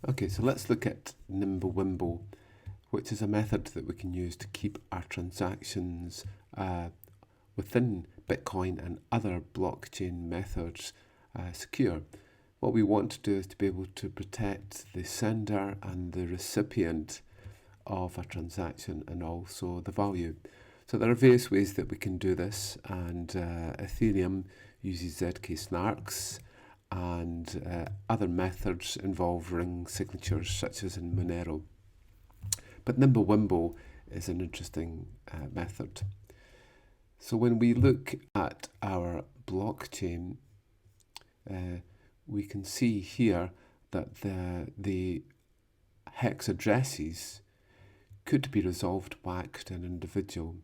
Okay, so let's look at MimbleWimble, which is a method that we can use to keep our transactions within Bitcoin and other blockchain methods secure. What we want to do is to be able to protect the sender and the recipient of a transaction and also the value. So there are various ways that we can do this, and Ethereum uses ZK snarks, and other methods involve ring signatures such as in Monero. But MimbleWimble is an interesting method. So when we look at our blockchain, we can see here that the hex addresses could be resolved back to an individual.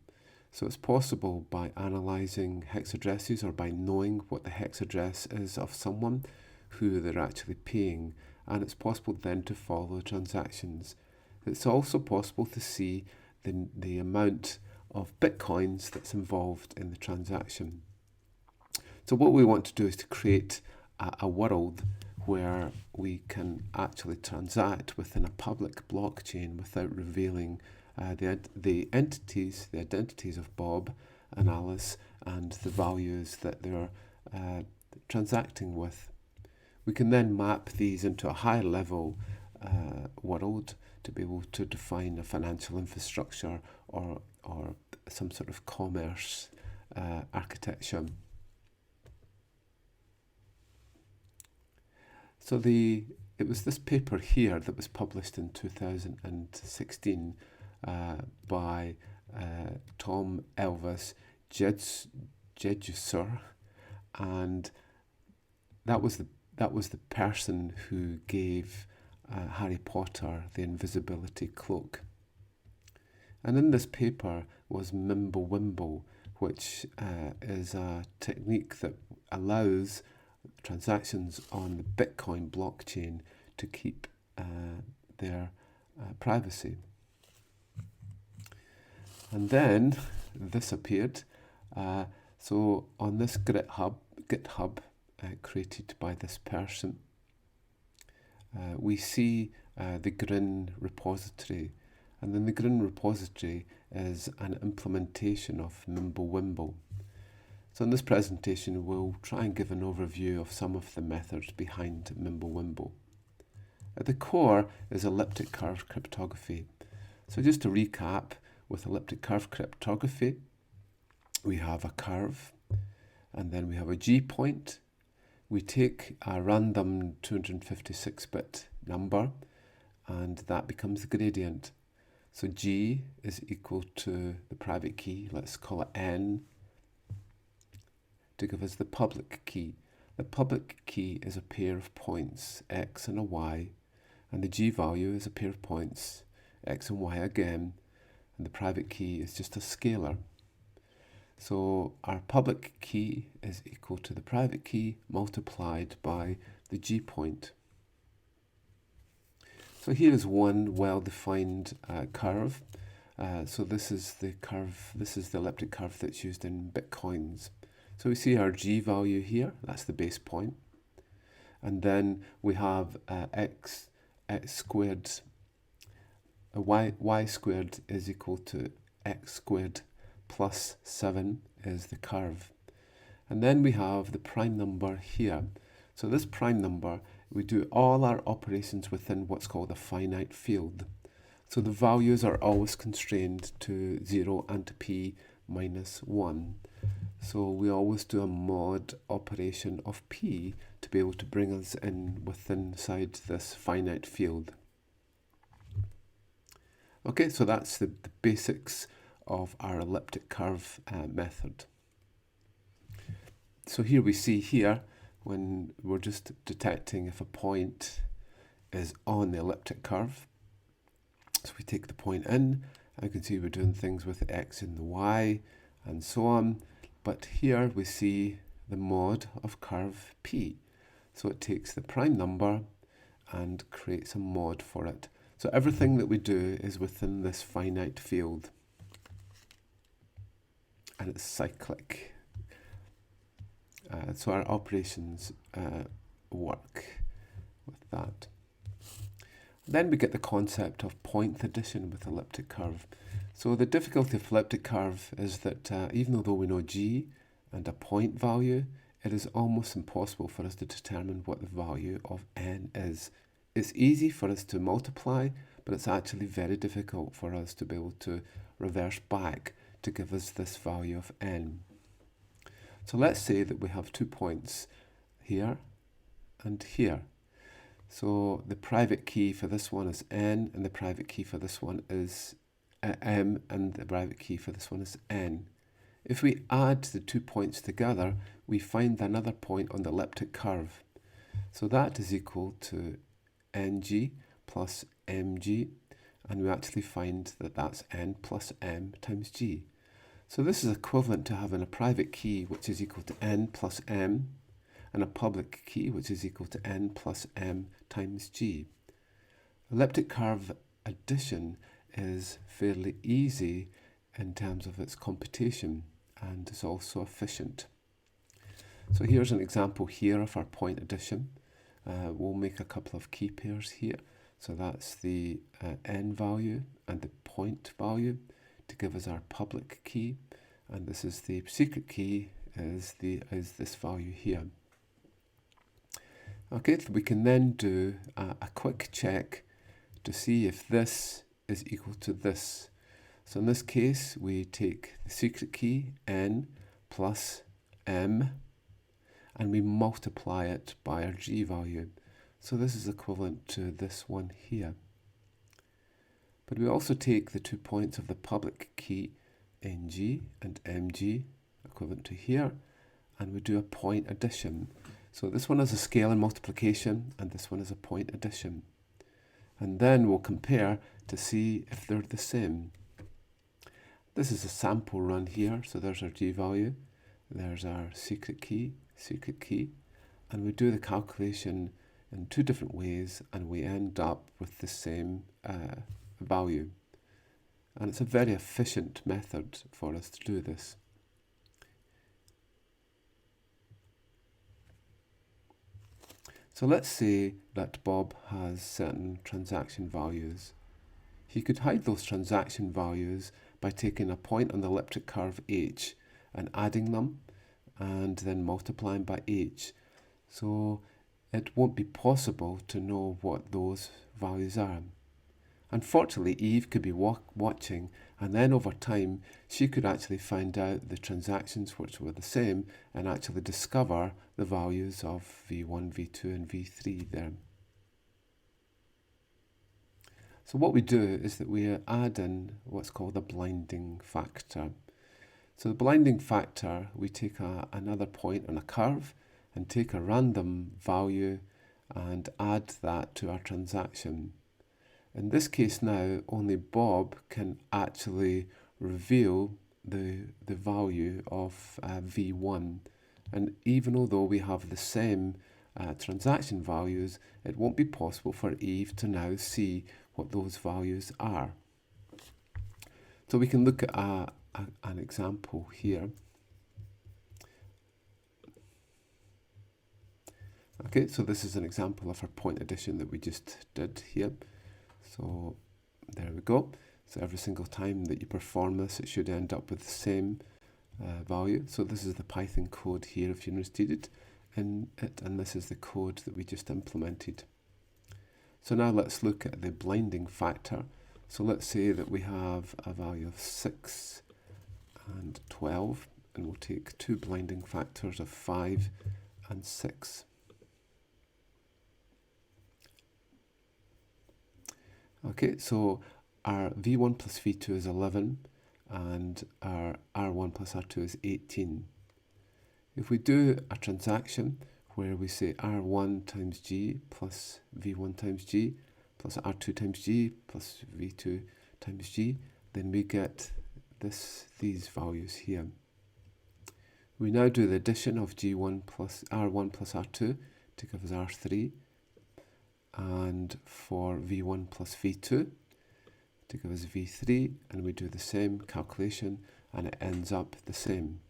So it's possible by analysing hex addresses or by knowing what the hex address is of someone who they're actually paying, and it's possible then to follow transactions. It's also possible to see the amount of bitcoins that's involved in the transaction. So what we want to do is to create a world where we can actually transact within a public blockchain without revealing the identities of Bob and Alice and the values that they're transacting with. We can then map these into a higher level world to be able to define a financial infrastructure or some sort of commerce architecture. So it was this paper here that was published in 2016 by Tom Elvis Jedusor, and that was the person who gave Harry Potter the invisibility cloak. And in this paper was MimbleWimble, which is a technique that allows transactions on the Bitcoin blockchain to keep their privacy. And then this appeared. So on this GitHub created by this person, we see the Grin repository. And then the Grin repository is an implementation of MimbleWimble. So in this presentation, we'll try and give an overview of some of the methods behind MimbleWimble. At the core is elliptic curve cryptography. So just to recap, with elliptic curve cryptography, we have a curve, and then we have a G point. We take a random 256-bit number, and that becomes the gradient. So G is equal to the private key, let's call it N, to give us the public key. The public key is a pair of points, X and a Y, and the G value is a pair of points, X and Y again, and the private key is just a scalar. So our public key is equal to the private key multiplied by the G point. So here is one well-defined curve. So this is the curve, this is the elliptic curve that's used in Bitcoins. So we see our G value here, that's the base point. And then we have x squared, y squared is equal to x squared plus 7 is the curve. And then we have the prime number here. So this prime number, we do all our operations within what's called a finite field. So the values are always constrained to 0 and to p minus 1. So we always do a mod operation of p to be able to bring us in inside this finite field. Okay, so that's the basics of our elliptic curve method. So here we see here, when we're just detecting if a point is on the elliptic curve. So we take the point in, and you can see we're doing things with the x and the y and so on. But here we see the mod of curve P. So it takes the prime number and creates a mod for it. So everything that we do is within this finite field. And it's cyclic. So our operations work with that. Then we get the concept of point addition with elliptic curve. So the difficulty of elliptic curve is that even though we know g and a point value, it is almost impossible for us to determine what the value of n is. It's easy for us to multiply, but it's actually very difficult for us to be able to reverse back to give us this value of n. So let's say that we have 2 points here and here. So the private key for this one is n, and the private key for this one is m, and the private key for this one is n. If we add the 2 points together, we find another point on the elliptic curve. So that is equal to ng plus mg, and we actually find that that's n plus m times g. So this is equivalent to having a private key which is equal to n plus m, and a public key which is equal to n plus m times g. Elliptic curve addition is fairly easy in terms of its computation, and is also efficient. So here's an example here of our point addition. We'll make a couple of key pairs here. So that's the n value and the point value to give us our public key, and this is the secret key is this value here. Okay, so we can then do a quick check to see if this is equal to this. So in this case, we take the secret key, n plus m, and we multiply it by our g value. So this is equivalent to this one here. But we also take the 2 points of the public key, ng and mg, equivalent to here, and we do a point addition. So this one is a scalar multiplication, and this one is a point addition. And then we'll compare to see if they're the same. This is a sample run here, so there's our g value, there's our secret key, and we do the calculation in 2 different ways, and we end up with the same value. And it's a very efficient method for us to do this. So let's say that Bob has certain transaction values. He could hide those transaction values by taking a point on the elliptic curve h and adding them and then multiplying by h. So it won't be possible to know what those values are. Unfortunately, Eve could be watching, and then over time she could actually find out the transactions which were the same and actually discover the values of v1, v2 and v3 there. So what we do is that we add in what's called a blinding factor. So the blinding factor, we take another point on a curve and take a random value and add that to our transaction. In this case now, only Bob can actually reveal the value of v1. And even although we have the same transaction values, it won't be possible for Eve to now see what those values are. So we can look at an example here. Okay, so this is an example of our point addition that we just did here. So there we go. So every single time that you perform this, it should end up with the same value. So this is the Python code here if you're interested in it, and this is the code that we just implemented. So now let's look at the blinding factor. So let's say that we have a value of 6 and 12, and we'll take 2 blinding factors of 5 and 6. Okay, so our v1 plus v2 is 11, and our r1 plus r2 is 18. If we do a transaction where we say r1 times g plus v1 times g plus r2 times g plus v2 times g, then we get these values here. We now do the addition of g1 plus r1 plus r2 to give us r3, and for v1 plus v2 to give us v3, and we do the same calculation and it ends up the same.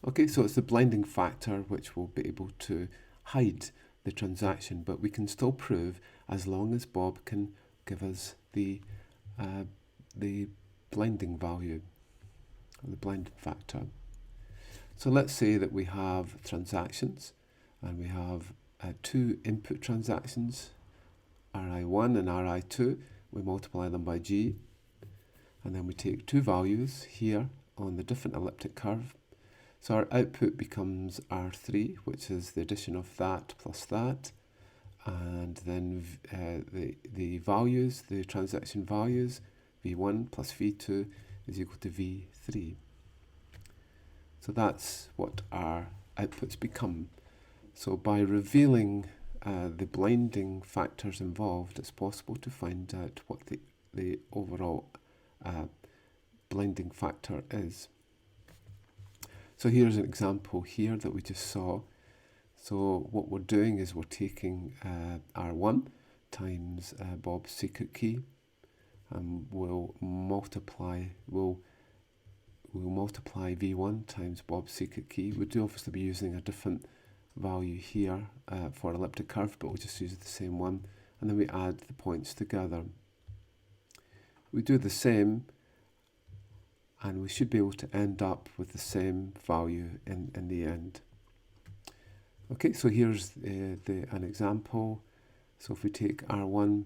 Okay, so it's the blinding factor which will be able to hide the transaction, but we can still prove as long as Bob can give us the blending value, or the blending factor. So let's say that we have transactions, and we have two input transactions, Ri1 and Ri2. We multiply them by g, and then we take two values here on the different elliptic curve. So our output becomes R3, which is the addition of that plus that, and then the values, the transaction values, V1 plus V2 is equal to V3. So that's what our outputs become. So by revealing the blending factors involved, it's possible to find out what the overall blending factor is. So here's an example here that we just saw. So what we're doing is we're taking R1 times Bob's secret key, and we'll multiply V1 times Bob's secret key. We do obviously be using a different value here for elliptic curve, but we'll just use the same one, and then we add the points together. We do the same, and we should be able to end up with the same value in the end. Okay, so here's an example. So if we take R1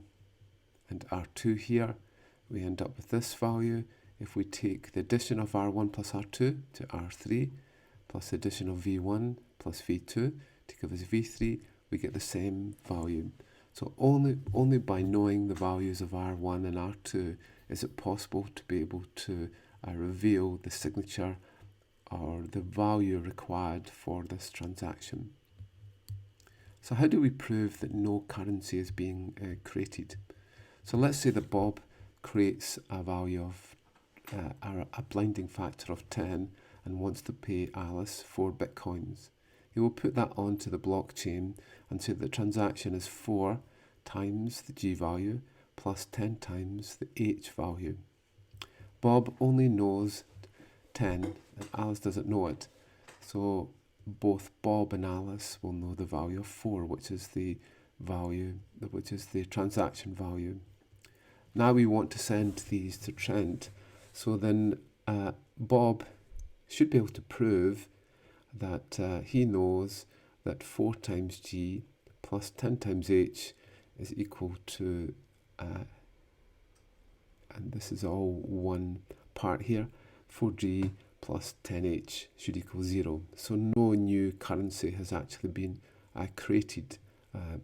and R2 here, we end up with this value. If we take the addition of R1 plus R2 to R3, plus the addition of V1 plus V2 to give us V3, we get the same value. So only by knowing the values of R1 and R2 is it possible to be able to reveal the signature or the value required for this transaction. So how do we prove that no currency is being created? So let's say that Bob creates a value of a blending factor of 10 and wants to pay Alice 4 bitcoins. He will put that onto the blockchain and say that the transaction is 4 times the G value plus 10 times the H value. Bob only knows 10 and Alice doesn't know it. So both Bob and Alice will know the value of 4, which is the transaction value. Now we want to send these to Trent. So then Bob should be able to prove that he knows that 4 times G plus 10 times H is equal to, and this is all one part here, 4G plus 10H should equal 0. So no new currency has actually been created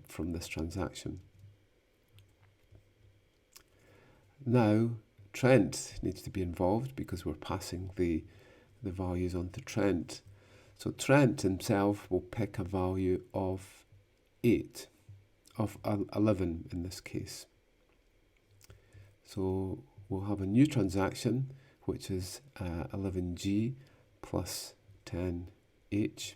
from this transaction. Now Trent needs to be involved because we're passing the values on to Trent. So Trent himself will pick a value of 8, of 11 in this case. So we'll have a new transaction, which is 11G plus 10H.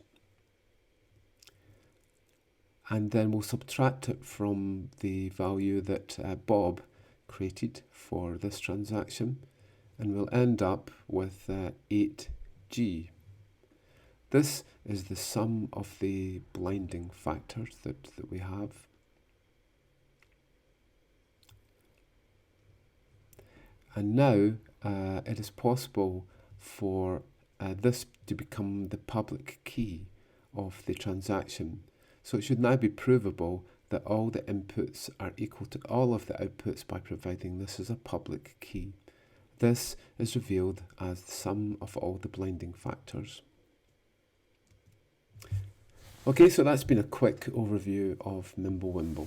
And then we'll subtract it from the value that Bob created for this transaction, and we'll end up with 8G. This is the sum of the blending factors that we have. And now it is possible for this to become the public key of the transaction. So it should now be provable that all the inputs are equal to all of the outputs by providing this as a public key. This is revealed as the sum of all the blending factors. Okay, so that's been a quick overview of MimbleWimble.